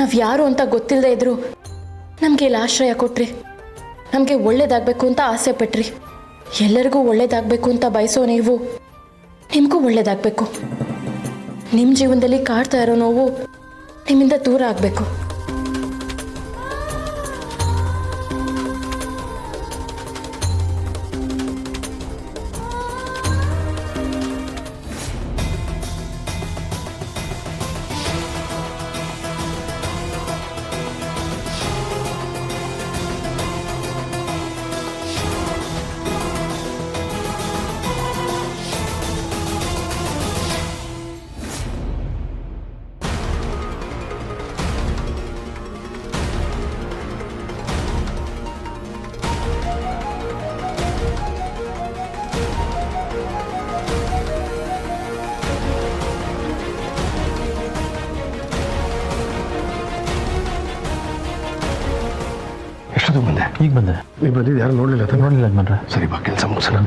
ನಾವು ಯಾರು ಅಂತ ಗೊತ್ತಿಲ್ಲದೆ ಇದ್ರು ನಮಗೆ ಇಲ್ಲಿ ಆಶ್ರಯ ಕೊಟ್ರಿ. ನಮಗೆ ಒಳ್ಳೇದಾಗಬೇಕು ಅಂತ ಆಸೆ ಪಟ್ರಿ. ಎಲ್ಲರಿಗೂ ಒಳ್ಳೇದಾಗಬೇಕು ಅಂತ ಬಯಸೋ ನೀವು, ನಿಮಗೂ ಒಳ್ಳೇದಾಗಬೇಕು. ನಿಮ್ಮ ಜೀವನದಲ್ಲಿ ಕಾಡ್ತಾ ಇರೋ ನೋವು ನಿಮ್ಮಿಂದ ದೂರ ಆಗಬೇಕು. ಎಷ್ಟೊತ್ತು ಬಂದೆ? ಈಗ ಬಂದೆ. ನೀವು ಬಂದಿದ್ದು ಯಾರು ನೋಡಲಿಲ್ಲ? ನೋಡಲಿಲ್ಲ ಯಜಮಾನ್ರೆ. ಸರಿ ಬಾ, ಕೆಲಸ ಮುಗಿಸೋಣ.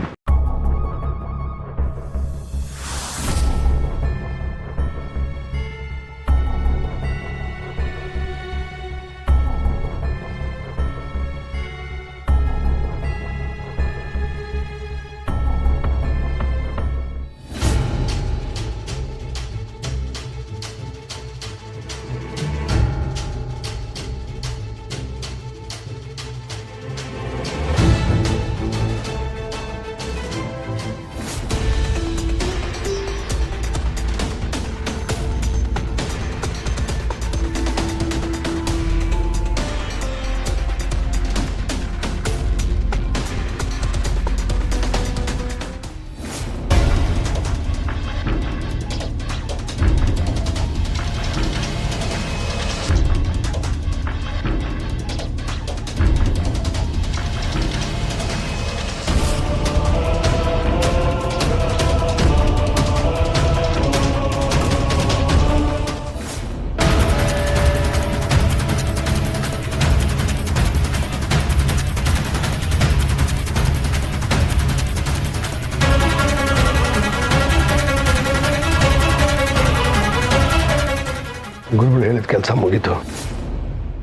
ಗುರುಗಳು ಹೇಳಿದ ಕೆಲಸ ಮುಗೀತು.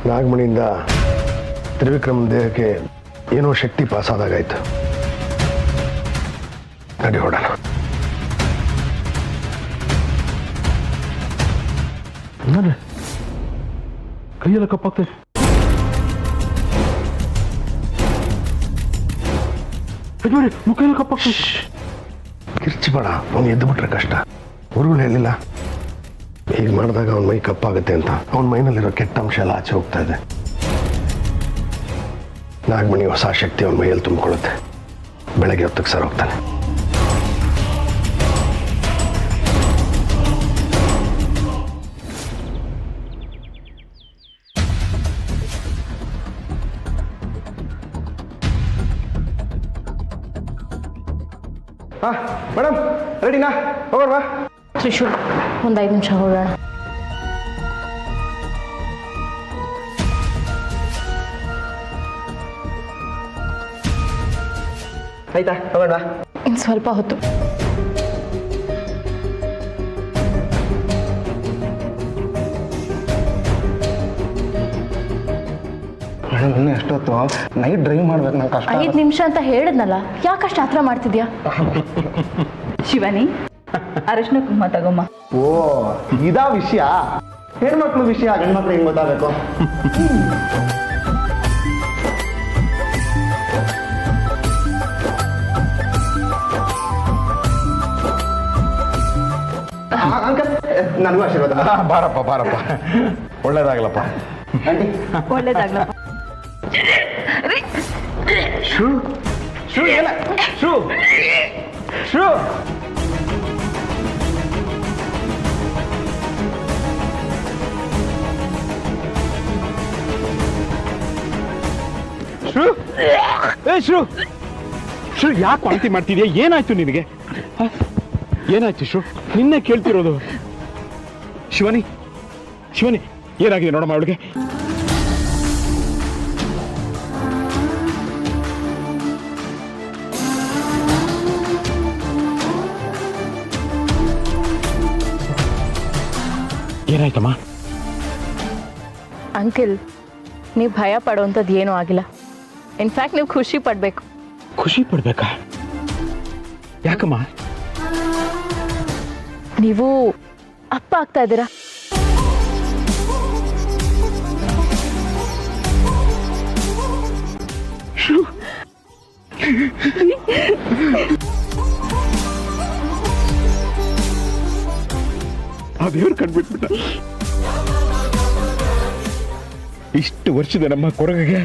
ನಾಗಮಣಿಯಿಂದ ತ್ರಿವಿಕ್ರಮನ ದೇಹಕ್ಕೆ ಏನೋ ಶಕ್ತಿ ಪಾಸಾದಾಗಾಯ್ತು. ನಡಿ ಹೊಡೋಣ. ಕೈಯೆಲ್ಲ ಕಪ್ಪಾಗ್ತದೆ. ಮುಖ ಎಲ್ಲ ಕಪ್ಪಾಗ್ತದೆ. ಕಿರ್ಚಿಬೇಡ, ಅವನು ಎದ್ದು ಬಿಟ್ರೆ ಕಷ್ಟ. ಗುರುಗಳು ಹೇಳಿಲ್ಲ ಈಗ ಮಾಡಿದಾಗ ಅವನ ಮೈ ಕಪ್ಪಾಗುತ್ತೆ ಅಂತ. ಅವನ ಮೈನಲ್ಲಿರೋ ಕೆಟ್ಟ ಅಂಶ ಎಲ್ಲ ಆಚೆ ಹೋಗ್ತಾ ಇದೆ. ನಾಗಮಣಿ ಹೊಸ ಶಕ್ತಿ ಅವನ ಮೈಯಲ್ಲಿ ತುಂಬಿಕೊಳ್ಳುತ್ತೆ. ಬೆಳಗ್ಗೆ ಹೊತ್ತಿಗೆ ಸರ್ ಹೋಗ್ತಾನೆ. ಮೇಡಮ್ ರೆಡಿನಾ? ಹೋಗೋಣ. ತ್ರಿಶೂಲ್, ಒಂದು 5 ನಿಮಿಷ ಹೊರಡೋಣ. ಆಯ್ತಾ, ಹೋಗೋಣ. ಇನ್ನು ಸ್ವಲ್ಪ ಹೊತ್ತು. ಮೇಡಮ್ ಇನ್ನೂ ಎಷ್ಟೊತ್ತು? ನೈಟ್ ಡ್ರೈವ್ ಮಾಡ್ಬೇಕು, ನಂಗೆ ಕಷ್ಟ. 5 ನಿಮಿಷ ಅಂತ ಹೇಳಿದ್ನಲ್ಲ, ಯಾಕಷ್ಟು ಆತರ ಮಾಡ್ತಿದ್ಯಾ? ಶಿವಾನಿ, ಅರಶಿನ ಕುಂಕುಮ ತಗೊಮ್ಮ. ಓ, ಇದಾ ವಿಷಯ? ಹೆಣ್ಮಕ್ಳು ವಿಷಯ ಗಂಡ್ಮಕ್ಳು ಹೆಂಗ್ ಗೊತ್ತಾಗಬೇಕು? ಅಂಕಲ್, ನನಗೂ ಆಶೀರ್ವಾದ. ಬಾರಪ್ಪ ಬಾರಪ್ಪ, ಒಳ್ಳೇದಾಗ್ಲಪ್ಪ. ಒಳ್ಳೇದಾಗ್ಲಪ್ಪ. ಶೂ ಶೂ ಏನ? ಶೂ ಶೂ ಶ್ರೂ, ಏ ಶ್ರೂ, ಶ್ರೂ ಯಾಕೆ ವಾಂತಿ ಮಾಡ್ತಿದ್ಯಾ? ಏನಾಯ್ತು ನಿನಗೆ? ಏನಾಯ್ತು ಶ್ರೂ? ನಿನ್ನೆ ಕೇಳ್ತಿರೋದು. ಶಿವಾನಿ, ಶಿವಾನಿ, ಏನಾಗಿದೆ ನೋಡಮ್ಮ ಅವಳಿಗೆ? ಏನಾಯ್ತಮ್ಮ? ಅಂಕಲ್, ನೀವು ಭಯ ಪಡೋವಂಥದ್ದು ಏನೂ ಆಗಿಲ್ಲ. ಇನ್ಫ್ಯಾಕ್ಟ್ ನೀವು ಖುಷಿ ಪಡಬೇಕು. ಖುಷಿ ಪಡ್ಬೇಕಾ? ಯಾಕಮ್ಮ? ನೀವು ಅಪ್ಪ ಆಗ್ತಾ ಇದ್ದೀರಾ. ಆ ದೇವ್ರು ಕಂಡ್ಬಿಟ್ಬಿಟ್ಟ. ಇಷ್ಟು ವರ್ಷದ ನಮ್ಮ ಕೊರಗಿಗೆ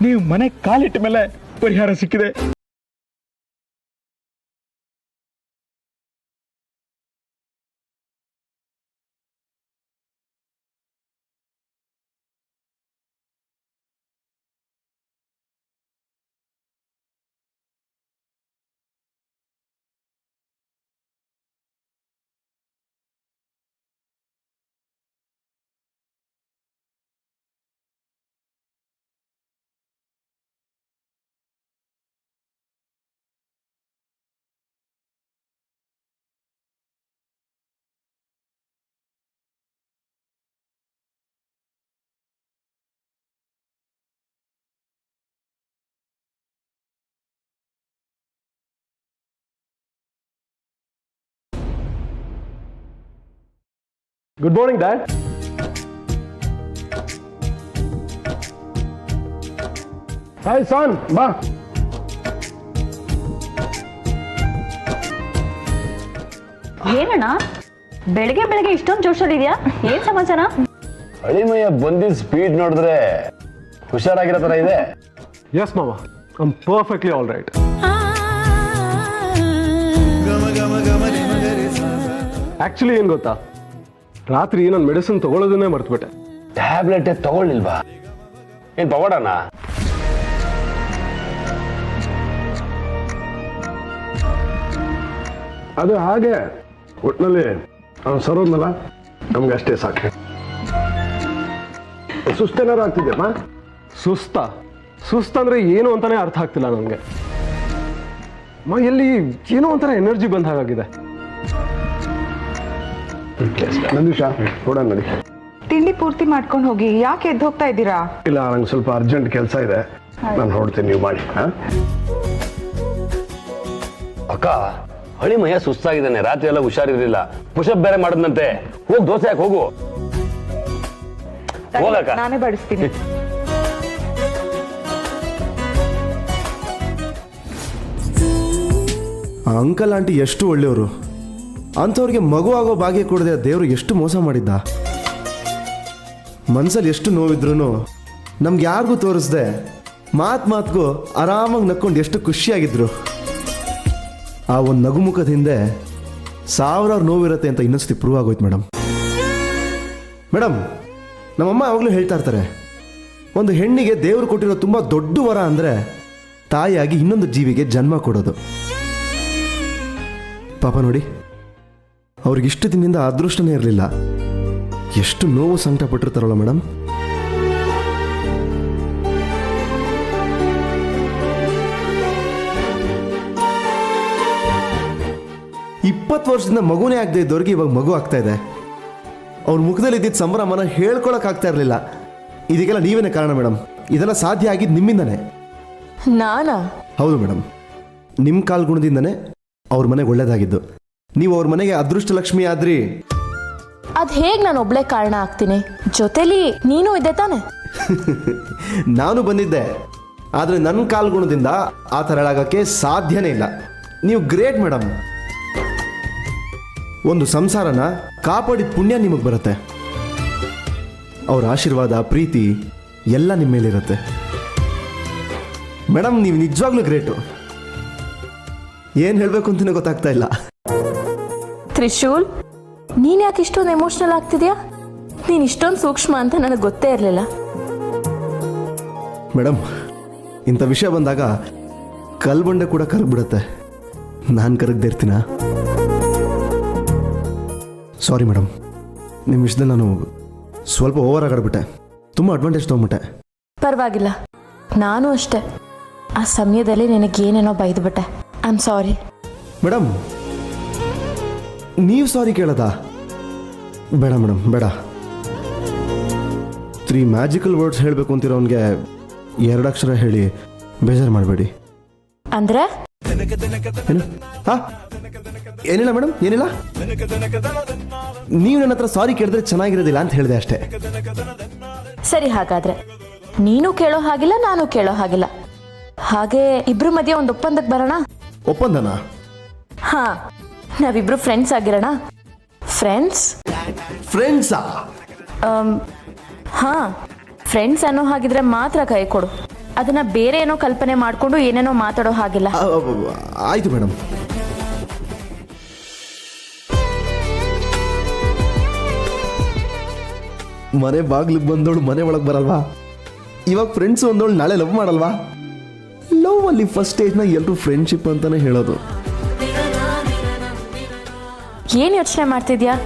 ನೀವು ಮನೆ ಕಾಲಿಟ್ಟ ಮೇಲೆ ಪರಿಹಾರ ಸಿಕ್ಕಿದೆ. Good morning dad. ಹಾಯ್ ಸಾನ್, ಬಾ. ಏನಣ್ಣ ಬೆಳಗ್ಗೆ ಬೆಳಗ್ಗೆ ಇಷ್ಟೊಂದು ಜೋಶಲ್ಲಿದ್ಯಾ? ಏನ್ ಸಮಾಚಾರ? ಅಳಿಮಯ್ಯ ಬಂದಿದ್ದ ಸ್ಪೀಡ್ ನೋಡಿದ್ರೆ ಹುಷಾರಾಗಿರೋ ಥರ ಇದೆ. Yes, Mama. I'm perfectly all right. Actually ಏನು ಗೊತ್ತಾ, ರಾತ್ರಿ ನಾನು ಮೆಡಿಸಿನ್ ತಗೊಳ್ಳೋದನ್ನೇ ಮರ್ತ್ಬಿಟ್ಟೆ. ಟ್ಯಾಬ್ಲೆಟ್ ತಗೊಳ್ಳಿಲ್ವಾ? ಏನ್ ಪವಾಡನ? ಅದು ಹಾಗೆ ಒಟ್ಟಿನಲ್ಲಿ ಅವ್ನು ಸರೋದ್ನಲ್ಲ, ನಮ್ಗೆ ಅಷ್ಟೇ ಸಾಕು. ಸುಸ್ತೇನಾರು ಆಗ್ತಿದ್ಯಮ್ಮ? ಸುಸ್ತಂದ್ರೆ ಏನು ಅಂತಾನೆ ಅರ್ಥ ಆಗ್ತಿಲ್ಲ ನನಗೆ. ಎಲ್ಲಿ ಏನೋ ಒಂಥರ ಎನರ್ಜಿ ಬಂದ ಹಾಗಾಗಿದೆ. ನಂದೀಶ, ನೋಡೋಣ ನಡಿ. ತಿಂಡಿ ಪೂರ್ತಿ ಮಾಡ್ಕೊಂಡು ಹೋಗಿ, ಯಾಕೆ ಎದ್ದು ಹೋಗ್ತಾ ಇದ್ದೀರಾ? ಇಲ್ಲ, ನಂಗೆ ಸ್ವಲ್ಪ ಅರ್ಜೆಂಟ್ ಕೆಲಸ ಇದೆ, ನಾನು ಹೊರಡ್ತೀನಿ, ನೀವು ಮಾಡಿ. ಅಕ್ಕ, ಅಳಿಮಯ್ಯ ಸುಸ್ತಾಗಿದ್ದಾನೆ, ರಾತ್ರಿ ಎಲ್ಲ ಹುಷಾರಿರ್ಲಿಲ್ಲ, ಪುಷಪ್ ಬೇರೆ ಮಾಡದ್ನಂತೆ. ಹೋಗ್ ದೋಸೆ ಹಾಕಿ ಹೋಗು. ಹೋಗಕ್ಕ, ನಾನೇ ಬಡಿಸ್ತೀನಿ. ಆ ಅಂಕಲ್ ಆಂಟಿ ಎಷ್ಟು ಒಳ್ಳೆಯವರು. ಅಂಥವ್ರಿಗೆ ಮಗು ಆಗೋ ಭಾಗ್ಯ ಕೊಡದೆ ದೇವರು ಎಷ್ಟು ಮೋಸ ಮಾಡಿದ್ದ. ಮನ್ಸಲ್ಲಿ ಎಷ್ಟು ನೋವಿದ್ರೂ ನಮ್ಗೆ ಯಾರಿಗೂ ತೋರಿಸ್ದೆ ಮಾತ್ಗೂ ಆರಾಮಾಗಿ ನಕ್ಕೊಂಡು ಎಷ್ಟು ಖುಷಿಯಾಗಿದ್ರು. ಆ ಒಂದು ನಗುಮುಖದ ಹಿಂದೆ ಸಾವಿರಾರು ನೋವಿರುತ್ತೆ ಅಂತ ಇನ್ನೊಂದ್ಸತಿ ಪ್ರೂವ್ ಆಗೋಯ್ತು ಮೇಡಮ್. ನಮ್ಮಮ್ಮ ಯಾವಾಗಲೂ ಹೇಳ್ತಾ ಇರ್ತಾರೆ, ಒಂದು ಹೆಣ್ಣಿಗೆ ದೇವರು ಕೊಟ್ಟಿರೋ ತುಂಬ ದೊಡ್ಡ ವರ ಅಂದರೆ ತಾಯಿಯಾಗಿ ಇನ್ನೊಂದು ಜೀವಿಗೆ ಜನ್ಮ ಕೊಡೋದು. ಪಾಪ ನೋಡಿ, ಅವ್ರಿಗಿಷ್ಟು ದಿನದಿಂದ ಅದೃಷ್ಟನೇ ಇರಲಿಲ್ಲ. ಎಷ್ಟು ನೋವು ಸಂಕಟ ಪಟ್ಟಿರ್ತಾರಲ್ಲ ಮೇಡಮ್. ಇಪ್ಪತ್ತು ವರ್ಷದಿಂದ ಮಗುನೇ ಆಗದೆ ಇದ್ದವ್ರಿಗೆ ಇವಾಗ ಮಗು ಆಗ್ತಾ ಇದೆ. ಅವ್ರ ಮುಖದಲ್ಲಿ ಇದ್ದಿದ್ದ ಸಂಭ್ರಮನ ಹೇಳ್ಕೊಳಕ್ ಆಗ್ತಾ ಇರಲಿಲ್ಲ. ಇದಕ್ಕೆಲ್ಲ ನೀವೇನೇ ಕಾರಣ ಮೇಡಮ್. ಇದೆಲ್ಲ ಸಾಧ್ಯ ಆಗಿದ್ದು ನಿಮ್ಮಿಂದನೇ. ನಾನಾ? ಹೌದು ಮೇಡಮ್, ನಿಮ್ಮ ಕಾಲ್ ಗುಣದಿಂದನೇ ಅವ್ರ ಮನೆಗೆ ಒಳ್ಳೇದಾಗಿದ್ದು. ನೀವು ಅವ್ರ ಮನೆಗೆ ಅದೃಷ್ಟ ಲಕ್ಷ್ಮಿ ಆದ್ರಿ. ಅದ್ ಹೇಗ್ ನಾನು ಒಬ್ಳೆ ಕಾರಣ ಆಗ್ತೀನಿ? ಜೊತೆಲಿ ನೀನು ಇದೆ ತಾನೆ? ನಾನು ಬಂದಿದ್ದೆ, ಆದರೆ ನನ್ನ ಕಾಲ್ ಗುಣದಿಂದ ಆ ಥರ ಆಗಕ್ಕೆ ಸಾಧ್ಯನೇ ಇಲ್ಲ. ನೀವು ಗ್ರೇಟ್ ಮೇಡಮ್. ಒಂದು ಸಂಸಾರನ ಕಾಪಾಡಿದ ಪುಣ್ಯ ನಿಮಗೆ ಬರುತ್ತೆ. ಅವ್ರ ಆಶೀರ್ವಾದ, ಪ್ರೀತಿ ಎಲ್ಲ ನಿಮ್ಮ ಮೇಲಿರುತ್ತೆ ಮೇಡಮ್. ನೀವು ನಿಜವಾಗ್ಲೂ ಗ್ರೇಟು. ಏನು ಹೇಳಬೇಕು ಅಂತಲೇ ಗೊತ್ತಾಗ್ತಾ ಇಲ್ಲ. ತ್ರಿಶೂಲ್, ನೀನ್ ಯಾಕೆ ಇಷ್ಟೊಂದು ಎಮೋಷನಲ್ ಆಗ್ತಿದ್ಯಾ? ನೀನ್ ಇಷ್ಟೊಂದು ಸೂಕ್ಷ್ಮ ಅಂತ ನನಗೆ ಗೊತ್ತೇ ಇರಲಿಲ್ಲ. ಮೇಡಮ್, ಇಂಥ ವಿಷಯ ಬಂದಾಗ ಕಲ್ಬಂಡೆ ಕೂಡ ಕರಗ್ಬಿಡುತ್ತೆ. ನಾನು ಕರಗದೆ ಇರ್ತೀನ? ಸಾರಿ ಮೇಡಮ್, ನಿಮ್ಮ ವಿಷಯದಲ್ಲಿ ನಾನು ಸ್ವಲ್ಪ ಓವರ್ ಆಗಾಡ್ಬಿಟ್ಟೆ. ತುಂಬ ಅಡ್ವಾಂಟೇಜ್ ತೊಗೊಂಬಿಟ್ಟೆ. ಪರವಾಗಿಲ್ಲ, ನಾನು ಅಷ್ಟೇ. ಆ ಸಮಯದಲ್ಲಿ ನಿನಗೇನೇನೋ ಬೈದ್ಬಿಟ್ಟೆ. I am sorry. ಮೇಡಮ್, ನೀವು ಸಾರಿ ಕೇಳೋದಾ? ಬೇಡ ಮೇಡಮ್, ಬೇಡ. 3 ಮ್ಯಾಜಿಕಲ್ ವರ್ಡ್ಸ್ ಹೇಳಬೇಕು ಅಂತಿರೋನ್ಗೆ 2 ಅಕ್ಷರ ಹೇಳಿ ಬೇಜಾರು ಮಾಡಬೇಡಿ. ಅಂದ್ರೆ ಏನು? ಹಾ, ಏನಿಲ್ಲ ಮೇಡಮ್, ಏನಿಲ್ಲ. ನೀವು ನನ್ನ ಹತ್ರ ಸಾರಿ ಕೇಳಿದ್ರೆ ಚೆನ್ನಾಗಿರೋದಿಲ್ಲ ಅಂತ ಹೇಳಿದೆ ಅಷ್ಟೇ. ಸರಿ, ಹಾಗಾದ್ರೆ ನೀನು ಕೇಳೋ ಹಾಗಿಲ್ಲ, ನಾನು ಕೇಳೋ ಹಾಗಿಲ್ಲ. ಹಾಗೆ ಇಬ್ರು ಮಧ್ಯೆ ಒಂದು ಒಪ್ಪಂದಕ್ಕೆ ಬರೋಣ. ಒಪ್ಪಂದನಾ? ಹಾ, ನಾವಿಬ್ರು ಫ್ರೆಂಡ್ಸ್ ಆಗಿರೋಣ. ಫ್ರೆಂಡ್ಸಾ? ಹಾ, ಫ್ರೆಂಡ್ಸ್ ಅನ್ನೋ ಹಾಗಿದ್ರೆ ಮಾತ್ರ ಕೈ ಕೊಡು. ಅದನ್ನ ಬೇರೆ ಏನೋ ಕಲ್ಪನೆ ಮಾಡ್ಕೊಂಡು ಏನೇನೋ ಮಾತಾಡೋ ಹಾಗಿಲ್ಲ. ಆಯ್ತು ಮೇಡಮ್. ಮನೆ ಬಾಗ್ಲಿಗೆ ಬಂದವಳು ಮನೆ ಒಳಗೆ ಬರಲ್ವಾ? ಇವಾಗ ಫ್ರೆಂಡ್ಸ್ ಒಂದವಳು ನಾಳೆ ಲವ್ ಮಾಡಲ್ವಾ? ಲವ್ ಅಲ್ಲಿ ಫಸ್ಟ್ ಸ್ಟೇಜ್ನ ಎಲ್ಲರೂ ಫ್ರೆಂಡ್ಶಿಪ್ ಅಂತಾನೆ ಹೇಳೋದು. ಏನ್ ಯೋಚನೆ ಮಾಡ್ತಿದ್ಯಾ?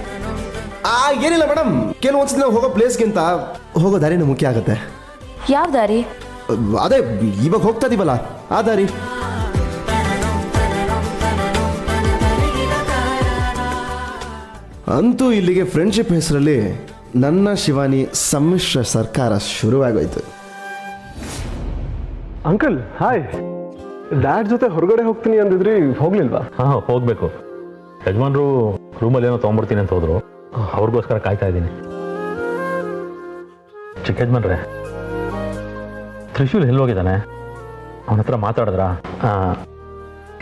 ಏನಿಲ್ಲ ಮೇಡಮ್, ಕೆಲವೊಂದ್ಸತಿ ನಾವು ಹೋಗೋ ಪ್ಲೇಸ್ಗಿಂತ ಹೋಗೋ ದಾರಿನೇ ಮುಖ್ಯ ಆಗುತ್ತೆ. ಯಾವ ದಾರಿ? ಅದೇ ಇವಾಗ ಹೋಗ್ತಾ ಇದೀವಲ್ಲ ಆ ದಾರಿ. ಅಂತೂ ಇಲ್ಲಿಗೆ ಫ್ರೆಂಡ್ಶಿಪ್ ಹೆಸರಲ್ಲಿ ನನ್ನ ಶಿವಾನಿ ಸಮ್ಮಿಶ್ರ ಸರ್ಕಾರ ಶುರುವಾಗೋಯ್ತು. Uncle hi. ಡ್ಯಾಡ್ ಜೊತೆ ಹೊರಗಡೆ ಹೋಗ್ತೀನಿ ಅಂದಿದ್ರಿ, ಹೋಗ್ಲಿಲ್ವಾ? ಹಾಂ, ಹೋಗ್ಬೇಕು. ಯಜಮಾನ್ರು ರೂಮಲ್ಲಿ ಏನೋ ತೊಗೊಂಡ್ಬರ್ತೀನಿ ಅಂತ ಹೋದ್ರು. ಅವ್ರಿಗೋಸ್ಕರ ಕಾಯ್ತಾ ಇದ್ದೀನಿ. ಚಿಕ್ಕ ಯಜಮಾನ್ರೆ, ತ್ರಿಶೂಲ್ ಎಲ್ಲಿ ಹೋಗಿದ್ದಾನೆ? ಅವನ ಹತ್ರ ಮಾತಾಡಿದ್ರಾ?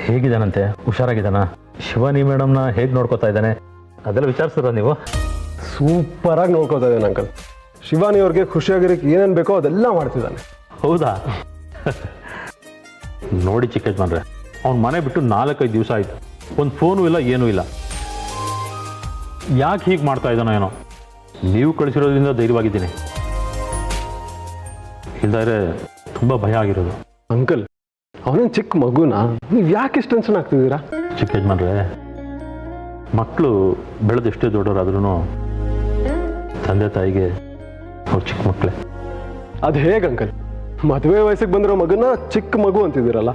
ಹೇಗಿದ್ದಾನಂತೆ? ಹುಷಾರಾಗಿದ್ದಾನ? ಶಿವಾನಿ ಮೇಡಮ್ನ ಹೇಗೆ ನೋಡ್ಕೋತಾ ಇದ್ದಾನೆ? ಅದೆಲ್ಲ ವಿಚಾರಿಸಿದ್ರ ನೀವು? ಸೂಪರ್ ಆಗಿ ನೋಡ್ಕೋತಾ ಇದ್ದಾನೆ ಅಂಕಲ್. ಶಿವಾನಿ ಅವ್ರಿಗೆ ಖುಷಿಯಾಗಿರಕ್ಕೆ ಏನೇನು ಬೇಕೋ ಅದೆಲ್ಲ ಮಾಡ್ತಿದ್ದಾನೆ. ಹೌದಾ? ನೋಡಿ ಚಿಕ್ಕ ಯಜಮಾನ್ರೆ, ಅವ್ನ ಮನೆ ಬಿಟ್ಟು 4-5 ದಿವಸ ಆಯಿತು. ಒಂದು ಫೋನು ಇಲ್ಲ, ಏನೂ ಇಲ್ಲ. ಯಾಕೆ ಹೀಗೆ ಮಾಡ್ತಾ ಇದ್ದಾನೋ ಏನೋ. ನೀವು ಕಳಿಸಿರೋದ್ರಿಂದ ಧೈರ್ಯವಾಗಿದ್ದೀನಿ, ಇಲ್ದಾರೆ ತುಂಬ ಭಯ ಆಗಿರೋದು. ಅಂಕಲ್, ಅವನೇನು ಚಿಕ್ಕ ಮಗುನಾ? ನೀವು ಯಾಕೆ ಇಷ್ಟು ಟೆನ್ಷನ್ ಆಗ್ತಿದ್ದೀರಾ? ಚಿಕ್ಕ ಯಜಮಾನ್ರೆ, ಮಕ್ಕಳು ಬೆಳೆದು ಎಷ್ಟೇ ದೊಡ್ಡವರಾದ್ರೂ ತಂದೆ ತಾಯಿಗೆ ಅವ್ರು ಚಿಕ್ಕ ಮಕ್ಕಳೇ. ಅದು ಹೇಗೆ ಅಂಕಲ್? ಮದುವೆ ವಯಸ್ಸಿಗೆ ಬಂದಿರೋ ಮಗನ ಚಿಕ್ಕ ಮಗು ಅಂತಿದ್ದೀರಲ್ಲ.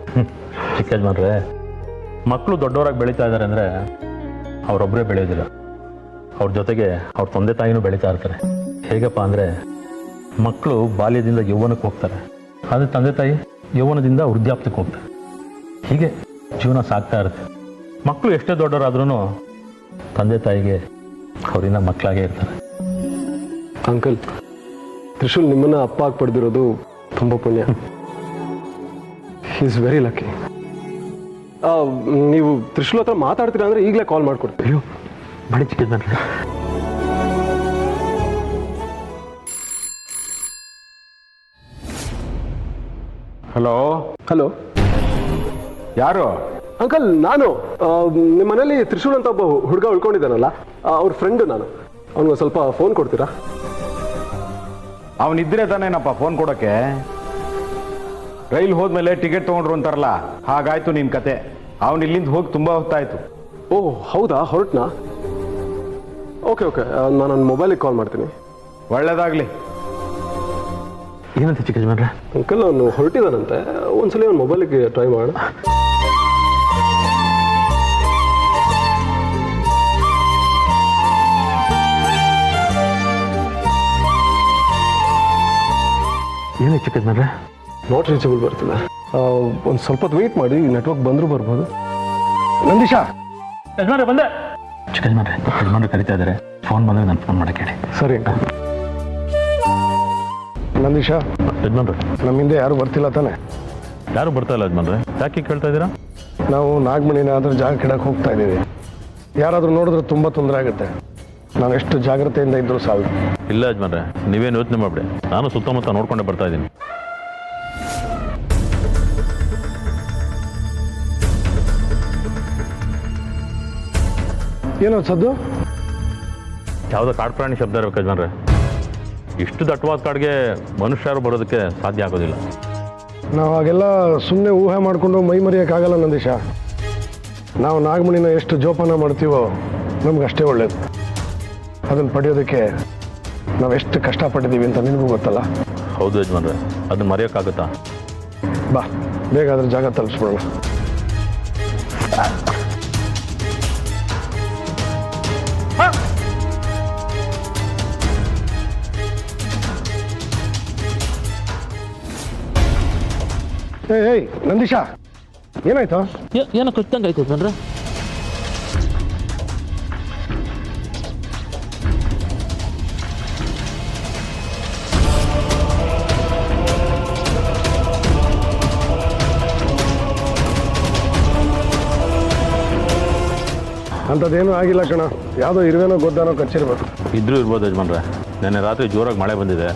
ಚಿಕ್ಕ ಯಜಮಾನ್ರೆ, ಮಕ್ಕಳು ದೊಡ್ಡವರಾಗಿ ಬೆಳೀತಾ ಇದ್ದಾರೆ ಅಂದರೆ ಅವರೊಬ್ಬರೇ ಬೆಳೆಯೋದಿಲ್ಲ, ಅವ್ರ ಜೊತೆಗೆ ಅವ್ರ ತಂದೆ ತಾಯಿನೂ ಬೆಳೀತಾ ಇರ್ತಾರೆ. ಹೇಗಪ್ಪ ಅಂದರೆ, ಮಕ್ಕಳು ಬಾಲ್ಯದಿಂದ ಯೌವನಕ್ಕೆ ಹೋಗ್ತಾರೆ, ಆದರೆ ತಂದೆ ತಾಯಿ ಯೌವನದಿಂದ ವೃದ್ಧಾಪ್ಯಕ್ಕೆ ಹೋಗ್ತಾರೆ. ಹೀಗೆ ಜೀವನ ಸಾಗ್ತಾ ಇರುತ್ತೆ. ಮಕ್ಕಳು ಎಷ್ಟೇ ದೊಡ್ಡವರಾದ್ರೂ ತಂದೆ ತಾಯಿಗೆ ಅವರಿಂದ ಮಕ್ಕಳಾಗೇ ಇರ್ತಾರೆ. ಅಂಕಲ್, ತ್ರಿಶೂಲ್ ನಿಮ್ಮನ್ನ ಅಪ್ಪ ಆಗಿ ಪಡೆದಿರೋದು ತುಂಬ ಪುಣ್ಯ. Is very lucky. ನೀವು ತ್ರಿಶೂಲ್ ಹತ್ರ ಮಾತಾಡ್ತೀರಾ ಅಂದರೆ ಈಗಲೇ ಕಾಲ್ ಮಾಡಿಕೊಡ್ತೀವಿ. ಅಯ್ಯೋ, ಬಳಿ ಚಿಕ್ಕ ಯಜಮಾನ್ರೆ. ಹಲೋ ಹಲೋ, ಯಾರು? ಅಂಕಲ್ ನಾನು ನಿಮ್ಮ ಮನೇಲಿ ತ್ರಿಶೂಲ್ ಅಂತ ಒಬ್ಬ ಹುಡುಗ ಉಳ್ಕೊಂಡಿದ್ದಾನಲ್ಲ, ಅವ್ರ ಫ್ರೆಂಡು ನಾನು. ಅವ್ನಿಗೆ ಸ್ವಲ್ಪ ಫೋನ್ ಕೊಡ್ತೀರಾ? ಅವನಿದ್ರೆ ತಾನೇನಪ್ಪ ಫೋನ್ ಕೊಡೋಕ್ಕೆ? ರೈಲ್ ಹೋದ್ಮೇಲೆ ಟಿಕೆಟ್ ತೊಗೊಂಡ್ರು ಅಂತಾರಲ್ಲ, ಹಾಗಾಯ್ತು ನಿನ್ನ ಕತೆ. ಅವನು ಇಲ್ಲಿಂದ ಹೋಗಿ ತುಂಬ ಹೊತ್ತಾಯ್ತು. ಓಹ್ ಹೌದಾ, ಹೊರಟ್ನಾ? ಓಕೆ ಓಕೆ, ನಾನು ನನ್ನ ಮೊಬೈಲಿಗೆ ಕಾಲ್ ಮಾಡ್ತೀನಿ. ಒಳ್ಳೇದಾಗ್ಲಿ. ಏನಂತ ಚಿಕ್ಕ ಯಜಮಾನ್ರೆ? ಅಂಕಲ್ ಅವನು ಹೊರಟಿದ್ದಾನಂತೆ, ಒಂದ್ಸಲಿ ಅವ್ನ ಮೊಬೈಲಿಗೆ ಟ್ರೈ ಮಾಡೋಣ. ಏನೇ ಚಿಕ್ಕ ಯಜಮಾನ್ರೆ? ನಾಟ್ ರೀಚಬಲ್ ಬರ್ತಿದೆ. ಒಂದು ಸ್ವಲ್ಪ ಹೊತ್ತು ವೆಯ್ಟ್ ಮಾಡಿ, ನೆಟ್ವರ್ಕ್ ಬಂದರೂ ಬರ್ಬೋದು. ನಂದೀಶಾ. ಯಜಮಾನ್ರೆ ಬಂದೆ. ಚಿಕ್ಕ ಯಜಮಾನ್ರೆ, ಯಜಮಾನ್ರೆ ಕರಿತಾ ಇದ್ದಾರೆ. ಫೋನ್ ಬಂದರೆ ನಾನು ಫೋನ್ ಮಾಡಕ್ಕೆ ಹೇಳಿ. ಸರಿ ಅಂಕಲ್. ನಂದೀಶಾ, ಯಜಮಾನ್ರೆ, ನಮ್ಮ ಹಿಂದೆ ಯಾರು ಬರ್ತಿಲ್ಲ ತಾನೆ? ಯಾರು ಬರ್ತಾ ಇಲ್ಲ ಯಜಮಾನ್ರೆ. ಯಾಕೆ ಕೇಳ್ತಾ ಇದ್ದೀರಾ? ನಾವು ನಾಗಮಣಿನ ಅದ್ರ ಜಾಗ ಕೆಡಕ್ಕೆ ಹೋಗ್ತಾ ಇದ್ದೀವಿ. ಯಾರಾದರೂ ನೋಡಿದ್ರೆ ತುಂಬ ತೊಂದರೆ ಆಗುತ್ತೆ. ನಾನು ಎಷ್ಟು ಜಾಗ್ರತೆಯಿಂದ ಇದ್ದರೂ ಸಾಕು. ಇಲ್ಲ ಯಜಮಾನ್ರೆ, ನೀವೇನು ಯೋಚನೆ ಮಾಡ್ಬಿಡಿ. ನಾನು ಸುತ್ತಮುತ್ತ ನೋಡ್ಕೊಂಡೆ ಬರ್ತಾ ಇದ್ದೀನಿ. ಏನೋ ಸದ್ದು? ಯಾವುದೋ ಕಾಡು ಪ್ರಾಣಿ ಶಬ್ದ ಇರಬೇಕು ಯಜಮಾನ್ರೆ. ಇಷ್ಟು ದಟ್ಟವಾದ ಕಾಡಿಗೆ ಮನುಷ್ಯರು ಬರೋದಕ್ಕೆ ಸಾಧ್ಯ ಆಗೋದಿಲ್ಲ. ನಾವು ಹಾಗೆಲ್ಲ ಸುಮ್ಮನೆ ಊಹೆ ಮಾಡಿಕೊಂಡು ಮೈ ಮರೆಯೋಕ್ಕಾಗಲ್ಲ ನಂದೀಶ. ನಾವು ನಾಗಮಣಿನ ಎಷ್ಟು ಜೋಪಾನ ಮಾಡ್ತೀವೋ ನಮ್ಗೆ ಅಷ್ಟೇ ಒಳ್ಳೇದು. ಅದನ್ನು ಪಡೆಯೋದಕ್ಕೆ ನಾವು ಎಷ್ಟು ಕಷ್ಟಪಟ್ಟಿದ್ದೀವಿ ಅಂತ ನಿನಗೂ ಗೊತ್ತಲ್ಲ. ಹೌದು ಯಜಮಾನ್ರೆ, ಅದನ್ನ ಮರೆಯೋಕ್ಕಾಗುತ್ತಾ? ಬಾ, ಬೇಗ ಅದ್ರ ಜಾಗ ತಲುಪಿಸ್ಬಿಡೋಣ. ಏಯ್ ನಂದೀಶ, ಏನಾಯ್ತು? ಏನೋ ಕಚ್ದಂಗೆ ಆಯ್ತು ಯಜಮಾನ್ರೆ. ಅಂಥದ್ದೇನೂ ಆಗಿಲ್ಲ ಕಣ, ಯಾವುದೋ ಇರುವೇನೋ ಗೊದ್ದಾನೋ ಕಚ್ಚಿರ್ಬೇಕು. ಇದ್ರೂ ಇರ್ಬೋದು ಯಜಮಾನ್ರೆ. ನೆನ್ನೆ ರಾತ್ರಿ ಜೋರಾಗಿ ಮಳೆ ಬಂದಿದೆ,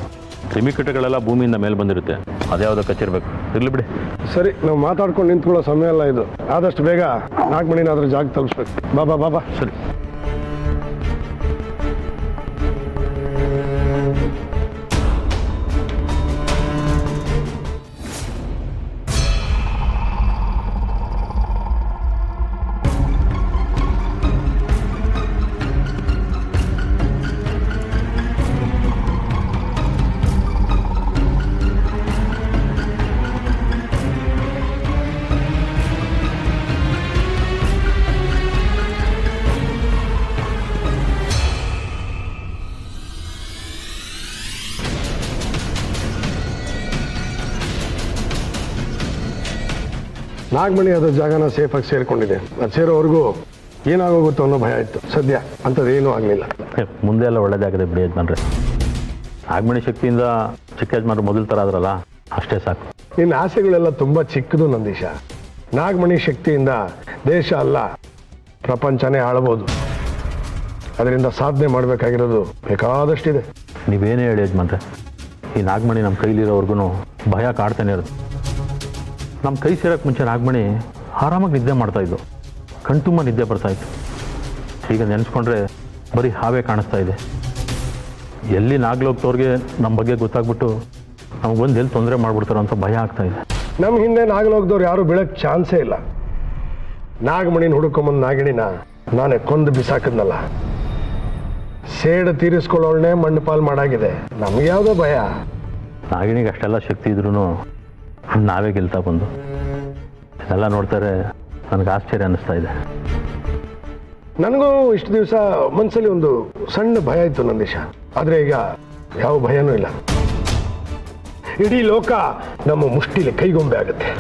ಕ್ರಿಮಿಕೀಟಗಳೆಲ್ಲ ಭೂಮಿಯಿಂದ ಮೇಲೆ ಬಂದಿರುತ್ತೆ. ಅದ್ಯಾವುದೋ ಕಚ್ಚಿರ್ಬೇಕು. ಇರ್ಲಿ ಬಿಡಿ. ಸರಿ, ನಾವು ಮಾತಾಡ್ಕೊಂಡು ನಿಂತ್ಕೊಳ್ಳೋ ಸಮಯ ಅಲ್ಲ ಇದು. ಆದಷ್ಟು ಬೇಗ ನಾಗಮಣಿನ ಅದ್ರ ಜಾಗ ತಲುಪಿಸ್ಬೇಕು. ಬಾಬಾ ಬಾಬಾ. ಸರಿ. ನಾಗಮಣಿ ಅದ್ರ ಜಾಗನ ಸೇಫಾಗಿ ಸೇರ್ಕೊಂಡಿದೆ. ಅದು ಸೇರೋವರೆಗೂ ಏನಾಗೋಗುತ್ತೋ ಅನ್ನೋ ಭಯ ಇತ್ತು. ಸದ್ಯ ಅಂಥದ್ದೇನೂ ಆಗಲಿಲ್ಲ. ಮುಂದೆ ಎಲ್ಲ ಒಳ್ಳೇದಾಗಿದೆ ಬಿಡಿ ಯಜಮಾನ್ರೆ. ನಾಗಮಣಿ ಶಕ್ತಿಯಿಂದ ಚಿಕ್ಕ ಯಜಮಾನ್ರು ಮೊದಲು ಥರ ಆದ್ರಲ್ಲ, ಅಷ್ಟೇ ಸಾಕು. ನಿನ್ನ ಆಸೆಗಳೆಲ್ಲ ತುಂಬ ಚಿಕ್ಕದು ನಂದೀಶ. ನಾಗಮಣಿ ಶಕ್ತಿಯಿಂದ ದೇಶ ಅಲ್ಲ, ಪ್ರಪಂಚನೇ ಆಳ್ಬೋದು. ಅದರಿಂದ ಸಾಧನೆ ಮಾಡಬೇಕಾಗಿರೋದು ಬೇಕಾದಷ್ಟಿದೆ. ನೀವೇನೇ ಹೇಳಿ ಯಜಮಾನ್ರೆ, ಈ ನಾಗಮಣಿ ನಮ್ಮ ಕೈಲಿರೋವರೆಗೂ ಭಯ ಕಾಡ್ತಾನೆ ಇರೋದು. ನಮ್ಮ ಕೈ ಸೇರೋಕ್ಕೆ ಮುಂಚೆ ನಾಗಮಣಿ ಆರಾಮಾಗಿ ನಿದ್ದೆ ಮಾಡ್ತಾಯಿದ್ದು, ಕಣ್ತುಂಬ ನಿದ್ದೆ ಬರ್ತಾಯಿತ್ತು. ಈಗ ನೆನೆಸ್ಕೊಂಡ್ರೆ ಬರೀ ಹಾವೇ ಕಾಣಿಸ್ತಾ ಇದೆ. ಎಲ್ಲಿ ನಾಗ್ಲೋಗ್ತವ್ರಿಗೆ ನಮ್ಮ ಬಗ್ಗೆ ಗೊತ್ತಾಗ್ಬಿಟ್ಟು ನಮಗೆ ಬಂದು ಎಲ್ಲಿ ತೊಂದರೆ ಮಾಡ್ಬಿಡ್ತಾರೋ ಅಂತ ಭಯ ಆಗ್ತಾ ಇದೆ. ನಮ್ಮ ಹಿಂದೆ ನಾಗಲೋಕದವ್ರು ಯಾರು ಬೀಳಕ್ಕೆ ಚಾನ್ಸೇ ಇಲ್ಲ. ನಾಗಮಣಿನ ಹುಡುಕೊಂಬಂದು ನಾಗಿಣಿನ ನಾನೇ ಕೊಂದು ಬಿಸಾಕಿದ್ನಲ್ಲ, ಸೇಡು ತೀರಿಸ್ಕೊಳ್ಳೋಳ್ನೇ ಮಣ್ಣು ಪಾಲು ಮಾಡಾಗಿದೆ. ನಮ್ಗೆ ಯಾವುದೋ ಭಯ. ನಾಗಿಣಿಗೆ ಅಷ್ಟೆಲ್ಲ ಶಕ್ತಿ ಇದ್ರೂ ನಾವೇ ಗೆಲ್ತಾ ಬಂದು ಇದೆಲ್ಲ ನೋಡ್ತಾರೆ ನನಗೆ ಆಶ್ಚರ್ಯ ಅನ್ನಿಸ್ತಾ ಇದೆ. ನನಗೂ ಇಷ್ಟು ದಿವಸ ಮನಸ್ಸಲ್ಲಿ ಒಂದು ಸಣ್ಣ ಭಯ ಇತ್ತು ನಂದೀಶ. ಆದರೆ ಈಗ ಯಾವ ಭಯನೂ ಇಲ್ಲ. ಇಡೀ ಲೋಕ ನಮ್ಮ ಮುಷ್ಟಿಲಿ ಕೈಗೊಂಬೆ ಆಗುತ್ತೆ.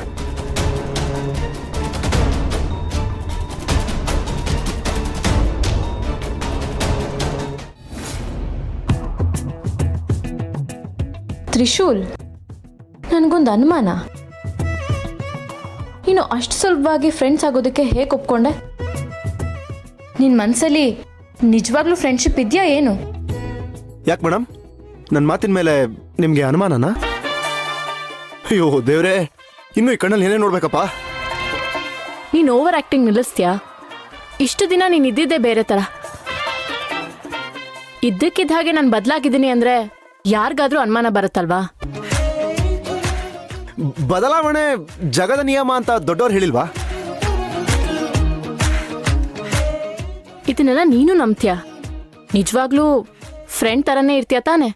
ತ್ರಿಶೂಲ್, ನನಗೊಂದು ಅನುಮಾನ. ನೀನು ಅಷ್ಟು ಸುಲಭವಾಗಿ ಫ್ರೆಂಡ್ಸ್ ಆಗೋದಕ್ಕೆ ಹೇಗೆ ಒಪ್ಕೊಂಡೆ? ನಿನ್ನ ಮನಸ್ಸಲ್ಲಿ ನಿಜವಾಗ್ಲೂ ಫ್ರೆಂಡ್ಶಿಪ್ ಇದೆಯಾ ಏನು? ಯಾಕೆ ಮೇಡಮ್, ನನ್ನ ಮಾತಿನ ಮೇಲೆ ನಿಮಗೆ ಅನುಮಾನನಾ? ಅಯ್ಯೋ ದೇವ್ರೆ, ಇನ್ನೂ ಈ ಕಣ್ಣಲ್ಲಿ ಏನೇ ನೋಡ್ಬೇಕಪ್ಪ. ನೀನು ಓವರ್ ಆ್ಯಕ್ಟಿಂಗ್ ನಿಲ್ಲಿಸ್ತೀಯಾ? ಇಷ್ಟು ದಿನ ನೀನು ಇದ್ದಿದ್ದೇ ಬೇರೆ ಥರ. ಇದ್ದಕ್ಕಿದ್ದ ಹಾಗೆ ನಾನು ಬದಲಾಗಿದ್ದೀನಿ ಅಂದರೆ ಯಾರಿಗಾದ್ರೂ ಅನುಮಾನ ಬರುತ್ತಲ್ವಾ? ಬದಲಾವಣೆ ಜಗದ ನಿಯಮ ಅಂತ ದೊಡ್ಡವ್ರು ಹೇಳಿಲ್ವಾ? ಇದನ್ನೆಲ್ಲ ನೀನು ನಂಬ್ತೀಯ? ನಿಜವಾಗ್ಲೂ ಫ್ರೆಂಡ್ ಥರನೇ ಇರ್ತೀಯ ತಾನೆ?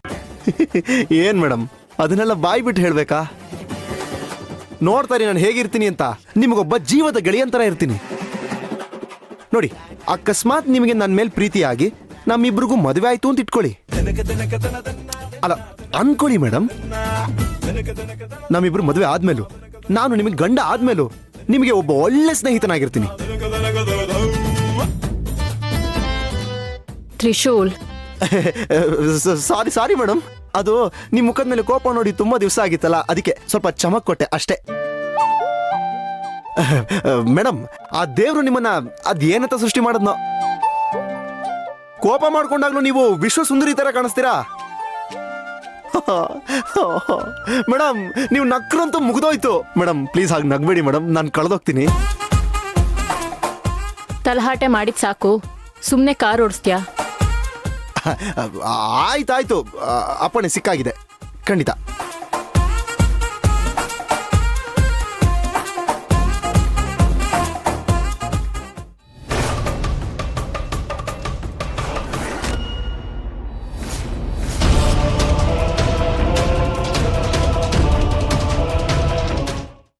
ಏನ್ ಮೇಡಮ್, ಅದನ್ನೆಲ್ಲ ಬಾಯಿ ಬಿಟ್ಟು ಹೇಳ್ಬೇಕಾ? ನೋಡ್ತಾರೆ ನಾನು ಹೇಗಿರ್ತೀನಿ ಅಂತ. ನಿಮಗೊಬ್ಬ ಜೀವದ ಗೆಳೆಯಂತರ ಇರ್ತೀನಿ ನೋಡಿ. ಅಕಸ್ಮಾತ್ ನಿಮಗೆ ನನ್ನ ಮೇಲೆ ಪ್ರೀತಿಯಾಗಿ ನಮ್ಮಿಬ್ರಿಗೂ ಮದುವೆ ಆಯ್ತು ಅಂತ ಇಟ್ಕೊಳ್ಳಿ. ಅಲ್ಲ, ಅನ್ಕೊಳ್ಳಿ ಮೇಡಮ್, ನಮ್ಮಿಬ್ರು ಮದುವೆ ಆದ್ಮೇಲೂ, ನಾನು ನಿಮಗೆ ಗಂಡ ಆದ್ಮೇಲೂ ನಿಮಗೆ ಒಬ್ಬ ಒಳ್ಳೆ ಸ್ನೇಹಿತನಾಗಿರ್ತೀನಿ. ತ್ರಿಶೂಲ್, ಸಾರಿ ಮೇಡಮ್, ಅದು ನಿಮ್ಮ ಮುಖದ ಮೇಲೆ ಕೋಪ ನೋಡಿ ತುಂಬಾ ದಿವಸ ಆಗಿತ್ತಲ್ಲ, ಅದಕ್ಕೆ ಸ್ವಲ್ಪ ಚಮಕ್ ಕೊಟ್ಟೆ ಅಷ್ಟೇ. ಮೇಡಮ್, ಆ ದೇವ್ರು ನಿಮ್ಮನ್ನ ಅದೇನಂತ ಸೃಷ್ಟಿ ಮಾಡದ್ನೋ, ಕೋಪ ಮಾಡ್ಕೊಂಡಾಗ್ಲೂ ನೀವು ವಿಶ್ವ ಸುಂದರಿ ತರ ಕಾಣಿಸ್ತೀರಾ. ಮೇಡಮ್, ನೀವು ನಕ್ರಂತೂ ಮುಗ್ದೋಯ್ತು. ಮೇಡಮ್ ಪ್ಲೀಸ್ ಹಾಗೆ ನಗ್ಬೇಡಿ ಮೇಡಮ್, ನಾನು ಕಳೆದೋಗ್ತೀನಿ. ತಲಹಾಟೆ ಮಾಡಿದ್ ಸಾಕು, ಸುಮ್ಮನೆ ಕಾರ್ ಓಡಿಸ್ತೀಯಾ? ಆಯ್ತಾಯ್ತು, ಅಪ್ಪಣೆ ಸಿಕ್ಕಾಗಿದೆ ಖಂಡಿತ.